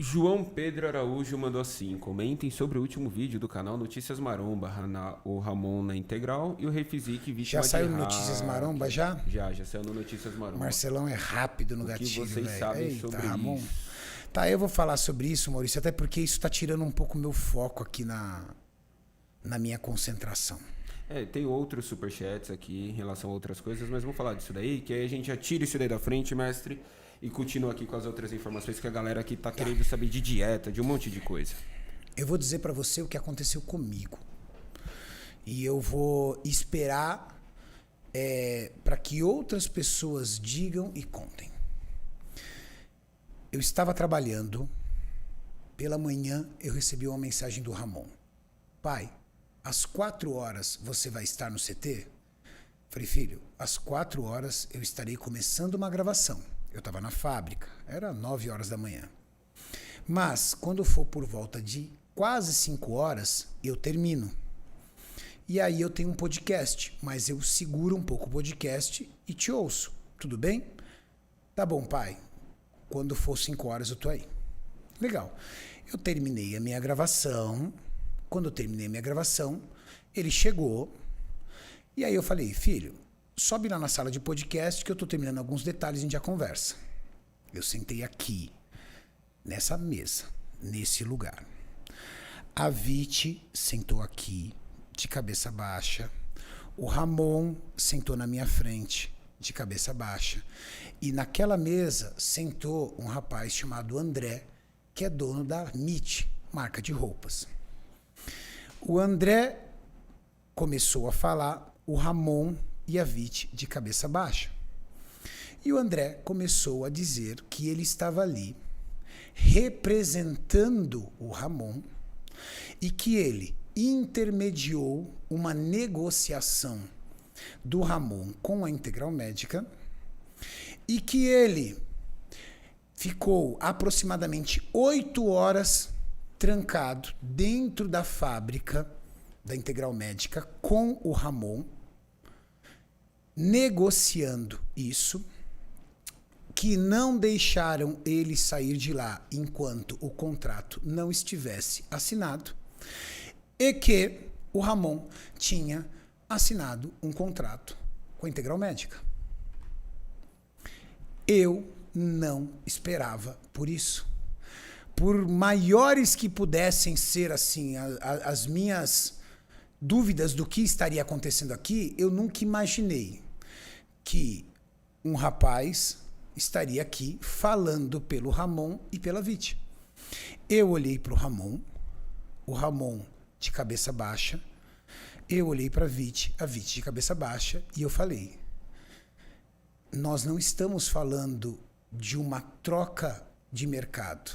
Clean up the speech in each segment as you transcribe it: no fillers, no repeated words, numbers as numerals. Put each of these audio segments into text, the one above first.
João Pedro Araújo mandou assim: comentem sobre o último vídeo do canal Notícias Maromba, o Ramon na integral e o Refizik vítima Já saiu de no Notícias hack. Maromba já? Já saiu no Notícias Maromba. Marcelão é rápido no gatilho, que vocês velho. sabem Eita, sobre Ramon. isso? Tá, eu vou falar sobre isso, Maurício, até porque isso tá tirando um pouco meu foco aqui na minha concentração. Tem outros superchats aqui em relação a outras coisas, mas vamos falar disso daí, que aí a gente já tira isso daí da frente, mestre, e continua aqui com as outras informações que a galera aqui tá querendo saber de dieta, de um monte de coisa. Eu vou dizer pra você o que aconteceu comigo. E eu vou esperar para que outras pessoas digam e contem. Eu estava trabalhando, pela manhã eu recebi uma mensagem do Ramon. Pai, às 4 horas você vai estar no CT? Falei, filho, às 4 horas eu estarei começando uma gravação. Eu estava na fábrica, era 9 horas da manhã. Mas, quando for por volta de quase 5 horas, eu termino. E aí eu tenho um podcast, mas eu seguro um pouco o podcast e te ouço. Tudo bem? Tá bom, pai. Quando for 5 horas eu tô aí. Legal. Eu terminei a minha gravação. Quando eu terminei a minha gravação, ele chegou. E aí eu falei, filho, sobe lá na sala de podcast que eu tô terminando alguns detalhes e a gente já conversa. Eu sentei aqui, nessa mesa, nesse lugar. A Viti sentou aqui, de cabeça baixa. O Ramon sentou na minha frente, de cabeça baixa. E naquela mesa sentou um rapaz chamado André, que é dono da MIT, marca de roupas. O André começou a falar, o Ramon e a Viti de cabeça baixa. E o André começou a dizer que ele estava ali representando o Ramon e que ele intermediou uma negociação do Ramon com a Integral Médica e que ele ficou aproximadamente 8 horas trancado dentro da fábrica da Integral Médica com o Ramon, negociando isso, que não deixaram ele sair de lá enquanto o contrato não estivesse assinado e que o Ramon tinha assinado um contrato com a Integral Médica. Eu não esperava por isso. Por maiores que pudessem ser assim as minhas dúvidas do que estaria acontecendo aqui, eu nunca imaginei que um rapaz estaria aqui falando pelo Ramon e pela Viti. Eu olhei para o Ramon de cabeça baixa, eu olhei para a Viti de cabeça baixa, e eu falei, nós não estamos falando de uma troca de mercado,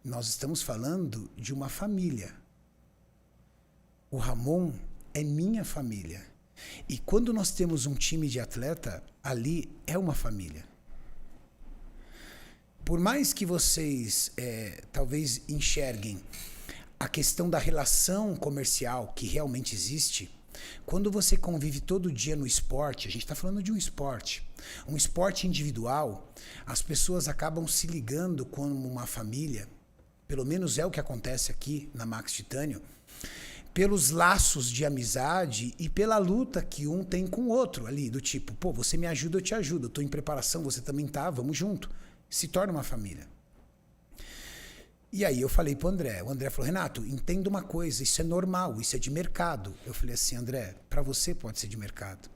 nós estamos falando de uma família. O Ramon é minha família. E quando nós temos um time de atleta, ali é uma família. Por mais que vocês talvez enxerguem a questão da relação comercial que realmente existe, quando você convive todo dia no esporte, a gente está falando de um esporte individual, as pessoas acabam se ligando como uma família, pelo menos é o que acontece aqui na Max Titânio, pelos laços de amizade e pela luta que um tem com o outro ali, do tipo, pô, você me ajuda, eu te ajudo, eu tô em preparação, você também tá, vamos junto. Se torna uma família. E aí eu falei pro André, o André falou, Renato, entenda uma coisa, isso é normal, isso é de mercado. Eu falei assim, André, para você pode ser de mercado.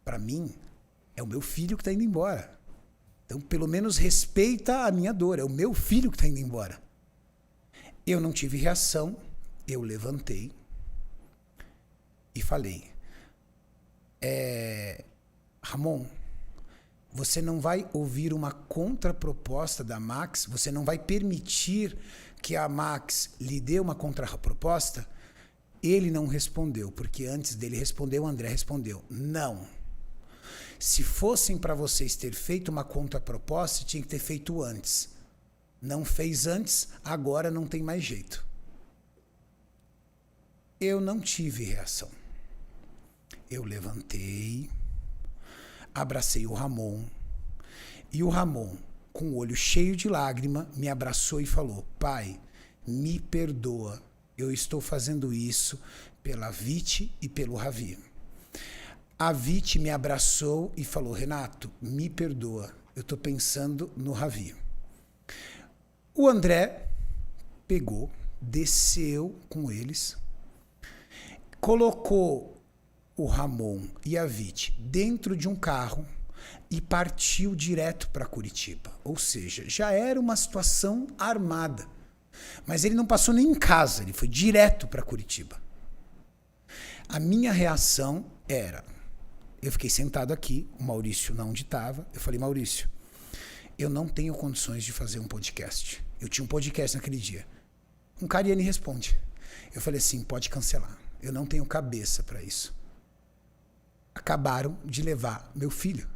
Para mim, é o meu filho que tá indo embora. Então, pelo menos respeita a minha dor, é o meu filho que tá indo embora. Eu não tive reação, eu levantei e falei, Ramon, você não vai ouvir uma contraproposta da Max? Você não vai permitir que a Max lhe dê uma contraproposta? Ele não respondeu, porque antes dele responder, o André respondeu, não. Se fossem para vocês ter feito uma contraproposta, tinha que ter feito antes. Não fez antes, agora não tem mais jeito. Eu não tive reação. Eu levantei, abracei o Ramon, e o Ramon, com o olho cheio de lágrima, me abraçou e falou: pai, me perdoa, eu estou fazendo isso pela Viti e pelo Ravi. A Viti me abraçou e falou: Renato, me perdoa, eu estou pensando no Ravi. O André pegou, desceu com eles, colocou o Ramon e a Viti dentro de um carro e partiu direto para Curitiba. Ou seja, já era uma situação armada. Mas ele não passou nem em casa, ele foi direto para Curitiba. A minha reação era... Eu fiquei sentado aqui, o Maurício não onde estava. Eu falei: Maurício, eu não tenho condições de fazer um podcast. Eu tinha um podcast naquele dia. Um Cariani responde. Eu falei assim: pode cancelar. Eu não tenho cabeça para isso. Acabaram de levar meu filho.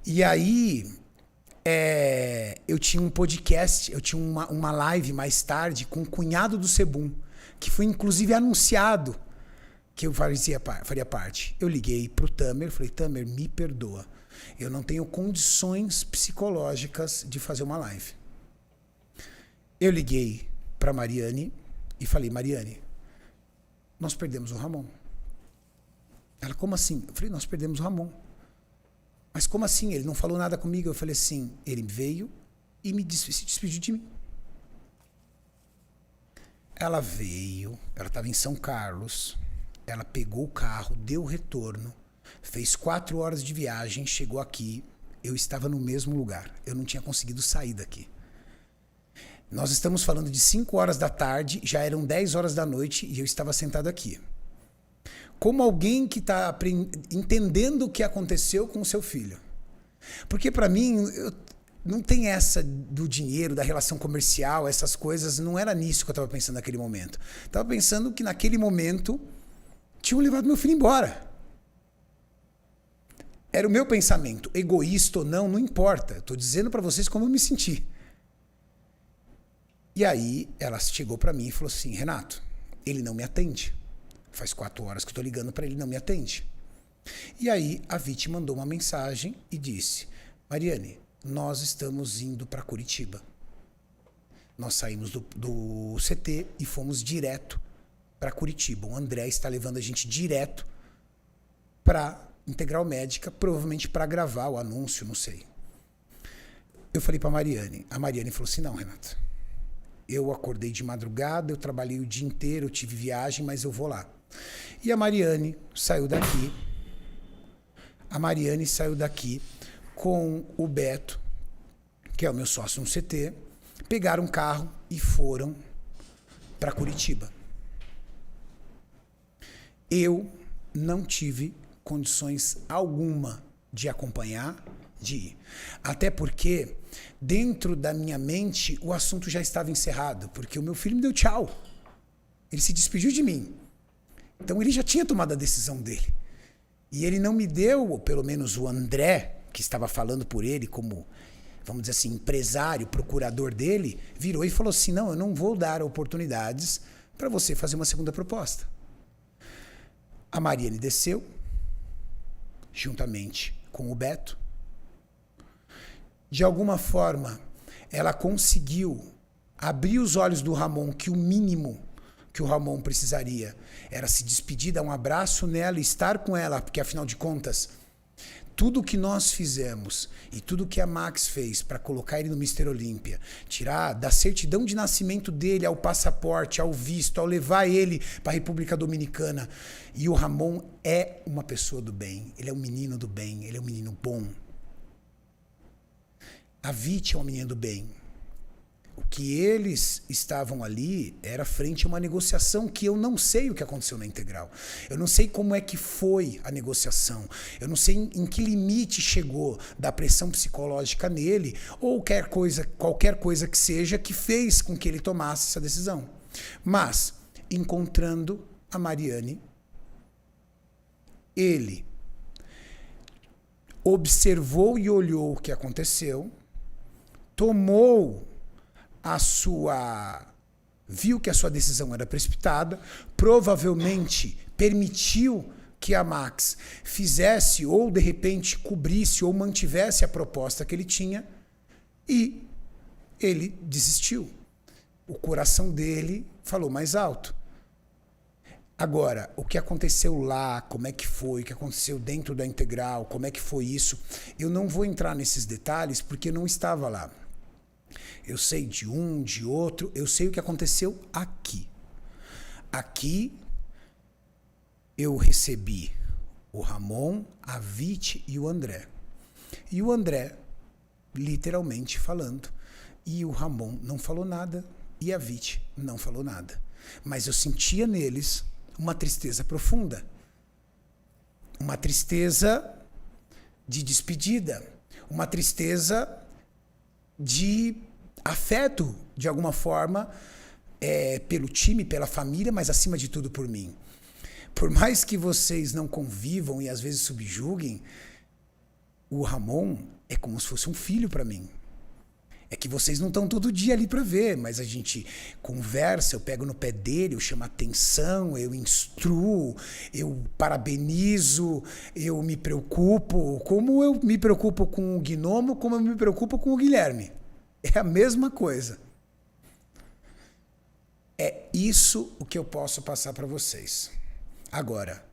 E aí, eu tinha um podcast, eu tinha uma live mais tarde com o cunhado do Sebum, que foi inclusive anunciado que eu faria parte. Eu liguei pro Tamer, falei: Tamer, me perdoa. Eu não tenho condições psicológicas de fazer uma live. Eu liguei pra Mariane e falei: Mariane, nós perdemos o Ramon. Ela: como assim? Eu falei: nós perdemos o Ramon. Mas como assim? Ele não falou nada comigo. Eu falei assim: ele veio e se despediu de mim. Ela veio, ela estava em São Carlos, ela pegou o carro, deu o retorno, fez 4 horas de viagem, chegou aqui, eu estava no mesmo lugar, eu não tinha conseguido sair daqui. Nós estamos falando de 5 horas da tarde, já eram 10 horas da noite e eu estava sentado aqui. Como alguém que está entendendo o que aconteceu com o seu filho. Porque para mim, não tem essa do dinheiro, da relação comercial, essas coisas, não era nisso que eu estava pensando naquele momento. Estava pensando que naquele momento tinham levado meu filho embora. Era o meu pensamento, egoísta ou não, não importa. Estou dizendo para vocês como eu me senti. E aí ela chegou para mim e falou assim: Renato, ele não me atende. Faz 4 horas que eu estou ligando para ele, não me atende. E aí a Viti mandou uma mensagem e disse: Mariane, nós estamos indo para Curitiba. Nós saímos do CT e fomos direto para Curitiba. O André está levando a gente direto para Integral Médica, provavelmente para gravar o anúncio, não sei. Eu falei para a Mariane falou assim: não, Renato, eu acordei de madrugada, eu trabalhei o dia inteiro, eu tive viagem, mas eu vou lá. E a Mariane saiu daqui. A Mariane saiu daqui com o Beto, que é o meu sócio no CT, pegaram um carro e foram para Curitiba. Eu não tive condições alguma de acompanhar, de ir. Até porque, dentro da minha mente, o assunto já estava encerrado, porque o meu filho me deu tchau. Ele se despediu de mim. Então ele já tinha tomado a decisão dele. E ele não me deu, ou pelo menos o André, que estava falando por ele como, vamos dizer assim, empresário, procurador dele, virou e falou assim: não, eu não vou dar oportunidades para você fazer uma segunda proposta. A Mariane desceu, juntamente com o Beto. De alguma forma, ela conseguiu abrir os olhos do Ramon, que o mínimo que o Ramon precisaria era se despedir, dar um abraço nela e estar com ela, porque afinal de contas, tudo que nós fizemos e tudo que a Max fez para colocar ele no Mr. Olímpia, tirar da certidão de nascimento dele ao passaporte, ao visto, ao levar ele para a República Dominicana. E o Ramon é uma pessoa do bem, ele é um menino do bem, ele é um menino bom. A Viti é uma menina do bem. O que eles estavam ali era frente a uma negociação que eu não sei o que aconteceu na Integral. Eu não sei como é que foi a negociação. Eu não sei em que limite chegou da pressão psicológica nele ou qualquer coisa que seja que fez com que ele tomasse essa decisão. Mas, encontrando a Mariane, ele observou e olhou o que aconteceu, viu que a sua decisão era precipitada, provavelmente permitiu que a Max fizesse ou, de repente, cobrisse ou mantivesse a proposta que ele tinha e ele desistiu. O coração dele falou mais alto. Agora, o que aconteceu lá, como é que foi, o que aconteceu dentro da Integral, como é que foi isso, eu não vou entrar nesses detalhes porque eu não estava lá. Eu sei de um, de outro, eu sei o que aconteceu aqui. Aqui eu recebi o Ramon, a Vit e o André. E o André, literalmente falando, e o Ramon não falou nada, e a Vit não falou nada. Mas eu sentia neles uma tristeza profunda. Uma tristeza de despedida. Uma tristeza de afeto, de alguma forma, pelo time, pela família, mas acima de tudo por mim. Por mais que vocês não convivam e às vezes subjuguem, o Ramon é como se fosse um filho para mim. É que vocês não estão todo dia ali para ver, mas a gente conversa, eu pego no pé dele, eu chamo atenção, eu instruo, eu parabenizo, eu me preocupo. Como eu me preocupo com o Gnomo, como eu me preocupo com o Guilherme. É a mesma coisa. É isso o que eu posso passar para vocês. Agora,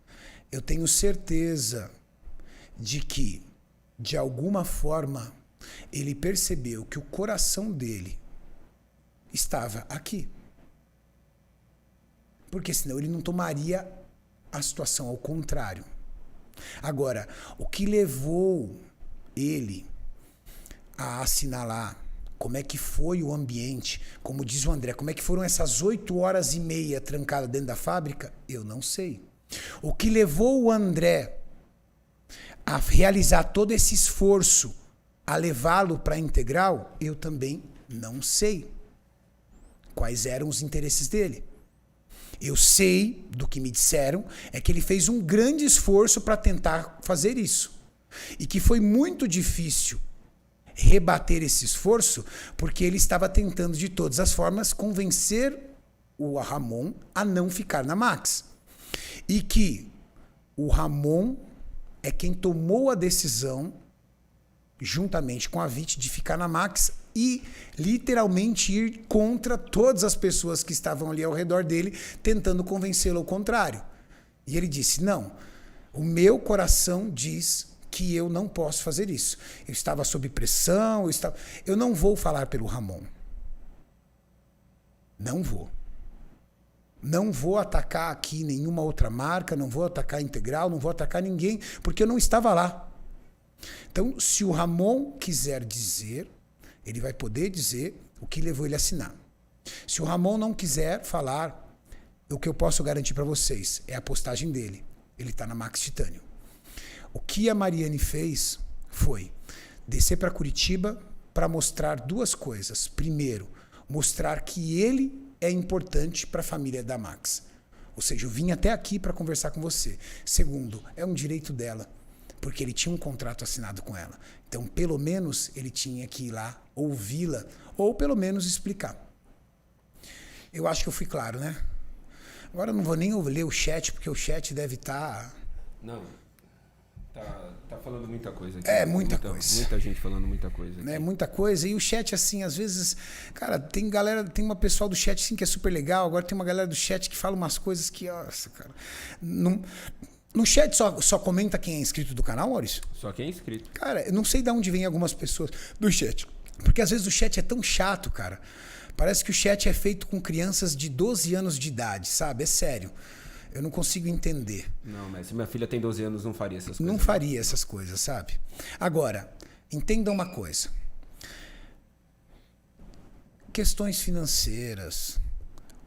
eu tenho certeza de que, de alguma forma, ele percebeu que o coração dele estava aqui. Porque senão ele não tomaria a situação ao contrário. Agora, o que levou ele a assinalar como é que foi o ambiente, como diz o André, como é que foram essas 8h30 trancada dentro da fábrica, eu não sei. O que levou o André a realizar todo esse esforço, a levá-lo para a Integral, eu também não sei quais eram os interesses dele. Eu sei, do que me disseram, é que ele fez um grande esforço para tentar fazer isso. E que foi muito difícil rebater esse esforço, porque ele estava tentando, de todas as formas, convencer o Ramon a não ficar na Max. E que o Ramon é quem tomou a decisão, juntamente com a Vit, de ficar na Max e literalmente ir contra todas as pessoas que estavam ali ao redor dele, tentando convencê-lo ao contrário. E ele disse, não, o meu coração diz que eu não posso fazer isso. Eu estava sob pressão, eu não vou falar pelo Ramon. Não vou. Não vou atacar aqui nenhuma outra marca, não vou atacar a Integral, não vou atacar ninguém, porque eu não estava lá. Então, se o Ramon quiser dizer, ele vai poder dizer o que levou ele a assinar. Se o Ramon não quiser falar, o que eu posso garantir para vocês é a postagem dele. Ele está na Max Titânio. O que a Mariane fez foi descer para Curitiba para mostrar duas coisas. Primeiro, mostrar que ele é importante para a família da Max. Ou seja, eu vim até aqui para conversar com você. Segundo, é um direito dela, porque ele tinha um contrato assinado com ela. Então, pelo menos, ele tinha que ir lá ouvi-la, ou pelo menos explicar. Eu acho que eu fui claro, né? Agora eu não vou nem ler o chat, porque o chat deve estar... Não, tá falando muita coisa aqui. Muita coisa. Muita gente falando muita coisa aqui. Muita coisa. E o chat, assim, às vezes... Cara, tem uma pessoal do chat, assim, que é super legal. Agora tem uma galera do chat que fala umas coisas que... Nossa, cara... No chat só comenta quem é inscrito do canal, Maurício? Só quem é inscrito. Cara, eu não sei de onde vem algumas pessoas do chat. Porque às vezes o chat é tão chato, cara. Parece que o chat é feito com crianças de 12 anos de idade, sabe? É sério. Eu não consigo entender. Não, mas se minha filha tem 12 anos, não faria essas coisas. Não faria essas coisas, sabe? Agora, entenda uma coisa. Questões financeiras.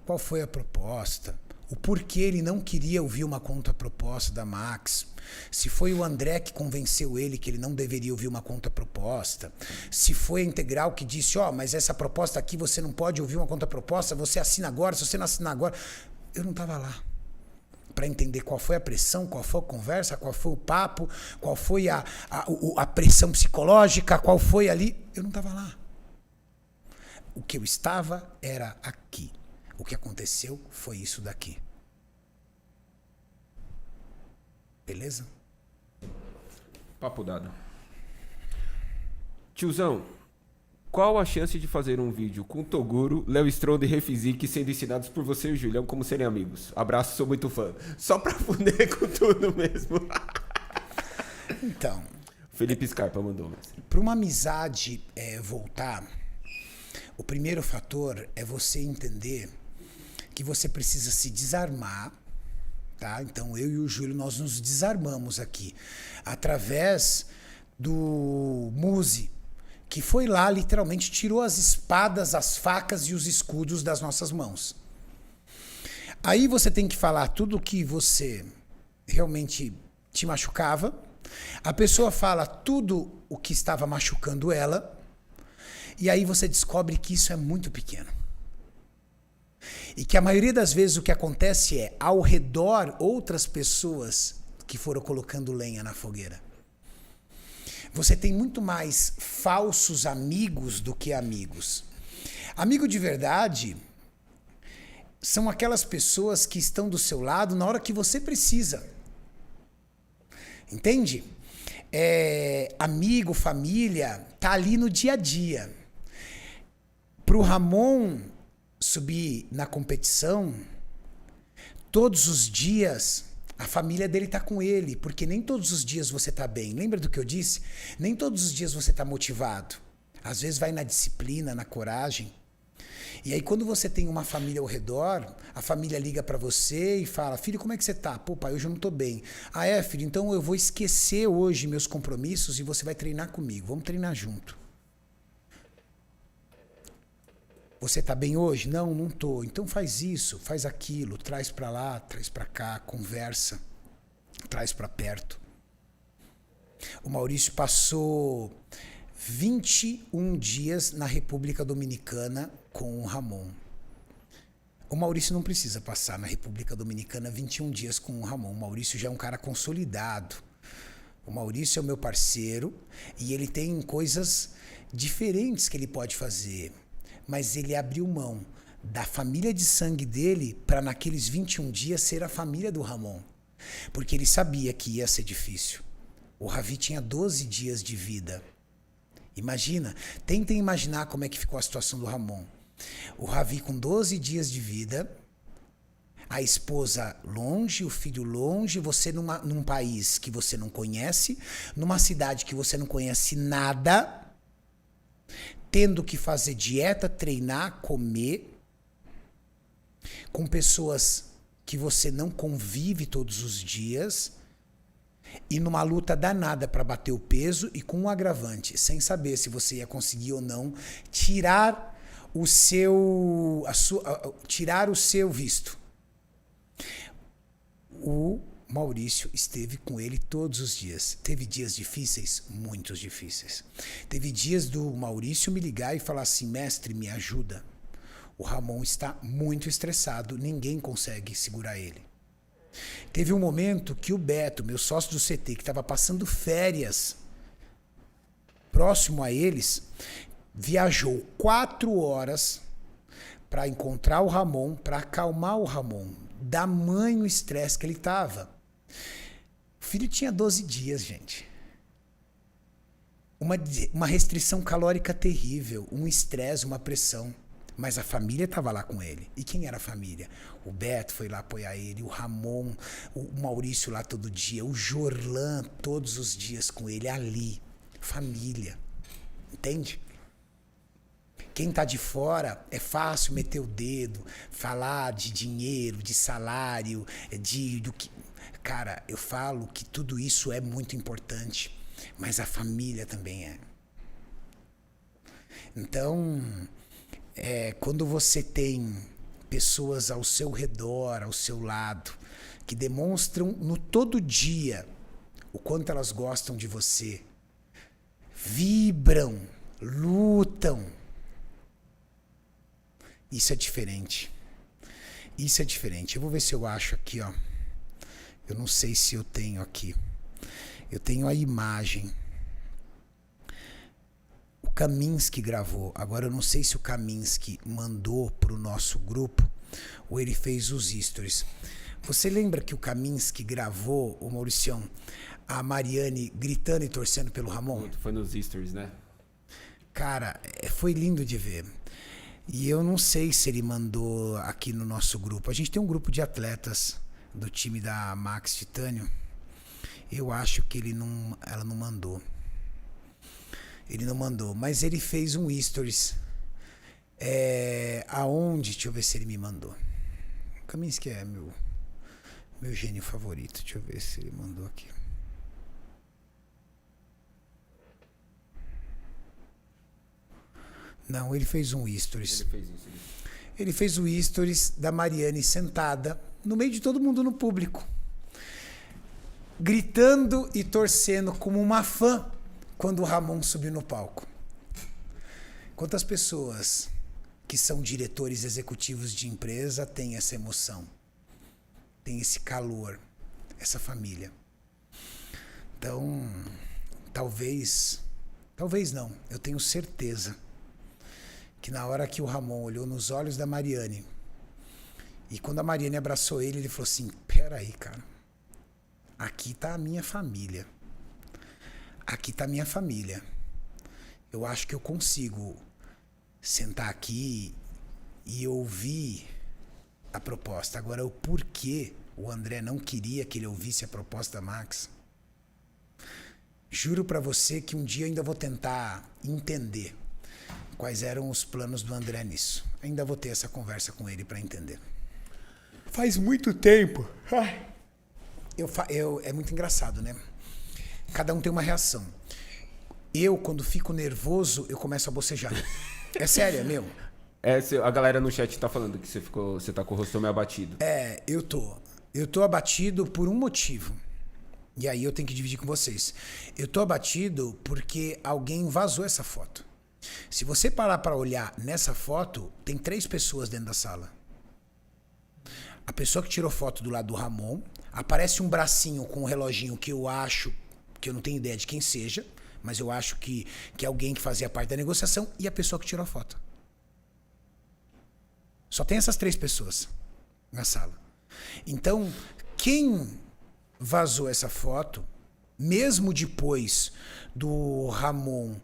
Qual foi a proposta? O porquê ele não queria ouvir uma contraproposta da Max. Se foi o André que convenceu ele que ele não deveria ouvir uma contraproposta. Se foi a Integral que disse, mas essa proposta aqui você não pode ouvir uma contraproposta, você assina agora, se você não assinar agora. Eu não estava lá para entender qual foi a pressão, qual foi a conversa, qual foi o papo, qual foi a pressão psicológica, qual foi ali. Eu não estava lá. O que eu estava era aqui. O que aconteceu foi isso daqui. Beleza? Papo dado. Tiozão, qual a chance de fazer um vídeo com Toguro, Léo Stronda e Refizik sendo ensinados por você e o Julião como serem amigos? Abraço, sou muito fã. Só pra fuder com tudo mesmo. Então, Felipe Scarpa mandou. para uma amizade voltar, o primeiro fator é você entender que você precisa se desarmar, tá? Então eu e o Júlio, nós nos desarmamos aqui através do Muzi, que foi lá, literalmente tirou as espadas, as facas e os escudos das nossas mãos. Aí você tem que falar tudo que você realmente te machucava. A pessoa fala tudo o que estava machucando ela. E aí você descobre que isso é muito pequeno. E que a maioria das vezes o que acontece é, ao redor, outras pessoas que foram colocando lenha na fogueira. Você tem muito mais falsos amigos do que amigos. Amigo de verdade são aquelas pessoas que estão do seu lado na hora que você precisa. Entende? Amigo, família, tá ali no dia a dia. Pro Ramon subir na competição, todos os dias a família dele tá com ele, porque nem todos os dias você tá bem. Lembra do que eu disse? Nem todos os dias você tá motivado. Às vezes vai na disciplina, na coragem. E aí quando você tem uma família ao redor, a família liga pra você e fala: filho, como é que você tá? Pô, pai, hoje eu não tô bem. Ah, é, filho? Então eu vou esquecer hoje meus compromissos e você vai treinar comigo. Vamos treinar junto. Você tá bem hoje? Não, não tô. Então faz isso, faz aquilo, traz pra lá, traz pra cá, conversa, traz pra perto. O Maurício passou 21 dias na República Dominicana com o Ramon. O Maurício não precisa passar na República Dominicana 21 dias com o Ramon. O Maurício já é um cara consolidado. O Maurício é o meu parceiro e ele tem coisas diferentes que ele pode fazer. Mas ele abriu mão da família de sangue dele para naqueles 21 dias ser a família do Ramon. Porque ele sabia que ia ser difícil. O Ravi tinha 12 dias de vida. Imagina, tentem imaginar como é que ficou a situação do Ramon. O Ravi com 12 dias de vida, a esposa longe, o filho longe, você num país que você não conhece, numa cidade que você não conhece nada, tendo que fazer dieta, treinar, comer, com pessoas que você não convive todos os dias, e numa luta danada para bater o peso e com um agravante, sem saber se você ia conseguir ou não tirar o seu visto. O Maurício esteve com ele todos os dias. Teve dias difíceis? Muitos difíceis. Teve dias do Maurício me ligar e falar assim: mestre, me ajuda. O Ramon está muito estressado, ninguém consegue segurar ele. Teve um momento que o Beto, meu sócio do CT, que estava passando férias próximo a eles, viajou 4 horas para encontrar o Ramon, para acalmar o Ramon, tamanho estresse que ele estava. O filho tinha 12 dias, gente. Uma restrição calórica terrível, um estresse, uma pressão. Mas a família estava lá com ele. E quem era a família? O Beto foi lá apoiar ele, o Ramon, o Maurício lá todo dia, o Jorlan todos os dias com ele, ali. Família. Entende? Quem tá de fora é fácil meter o dedo, falar de dinheiro, de salário, do que... Cara, eu falo que tudo isso é muito importante, mas a família também é. Então, quando você tem pessoas ao seu redor, ao seu lado, que demonstram no todo dia o quanto elas gostam de você, vibram, lutam, isso é diferente. Isso é diferente. Eu vou ver se eu acho aqui, ó. Eu não sei se eu tenho aqui. Eu tenho a imagem. O Kaminsky gravou. Agora eu não sei se o Kaminsky mandou pro nosso grupo ou ele fez os stories. Você lembra que o Kaminski gravou, o Mauricião, a Mariane gritando e torcendo pelo Ramon? Foi nos Stories, né? Cara, foi lindo de ver. E eu não sei se ele mandou aqui no nosso grupo. A gente tem um grupo de atletas do time da Max Titânio. Eu acho que ela não mandou. Ele não mandou, mas ele fez um stories. Aonde? Deixa eu ver se ele me mandou. O Kaminski é meu gênio favorito. Deixa eu ver se ele mandou aqui. Não, ele fez um stories. Ele fez isso. Ele fez o stories da Mariane sentada no meio de todo mundo no público, gritando e torcendo como uma fã quando o Ramon subiu no palco. Quantas pessoas que são diretores executivos de empresa têm essa emoção, têm esse calor, essa família? Então, talvez não, eu tenho certeza que na hora que o Ramon olhou nos olhos da Mariane, e quando a Mariane abraçou ele, ele falou assim: peraí, cara, aqui tá a minha família. Aqui tá a minha família. Eu acho que eu consigo sentar aqui e ouvir a proposta. Agora, o porquê o André não queria que ele ouvisse a proposta da Max, juro pra você que um dia eu ainda vou tentar entender quais eram os planos do André nisso. Ainda vou ter essa conversa com ele pra entender. Faz muito tempo. É muito engraçado, né? Cada um tem uma reação. Eu, quando fico nervoso, eu começo a bocejar. É sério, é meu. A galera no chat tá falando que você tá com o rosto meio abatido. Eu tô. Eu tô abatido por um motivo. E aí eu tenho que dividir com vocês. Eu tô abatido porque alguém vazou essa foto. Se você parar para olhar nessa foto, tem 3 pessoas dentro da sala. A pessoa que tirou foto do lado do Ramon, aparece um bracinho com um reloginho que eu acho, que eu não tenho ideia de quem seja, mas eu acho que é alguém que fazia parte da negociação, e a pessoa que tirou a foto. Só tem essas 3 pessoas na sala. Então, quem vazou essa foto, mesmo depois do Ramon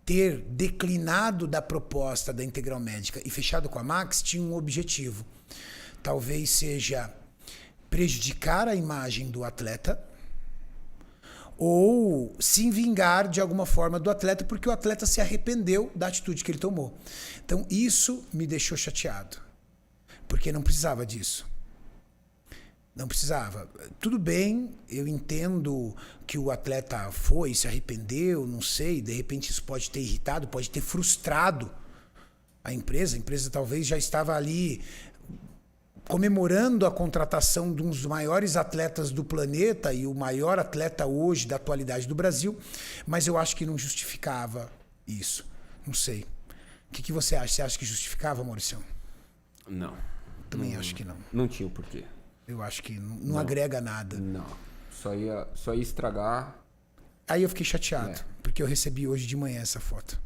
ter declinado da proposta da Integral Médica e fechado com a Max, tinha um objetivo. Talvez seja prejudicar a imagem do atleta ou se vingar de alguma forma do atleta, porque o atleta se arrependeu da atitude que ele tomou. Então isso me deixou chateado, porque não precisava disso. Não precisava. Tudo bem, eu entendo que o atleta foi, se arrependeu, não sei, de repente isso pode ter irritado, pode ter frustrado a empresa. A empresa talvez já estava ali comemorando a contratação de um dos maiores atletas do planeta e o maior atleta hoje da atualidade do Brasil, mas eu acho que não justificava isso. Não sei. O que você acha? Você acha que justificava, Mauricião? Não. Também acho que não. Não tinha o porquê. Eu acho que não agrega nada. Não. Só ia estragar. Aí eu fiquei chateado, porque eu recebi hoje de manhã essa foto.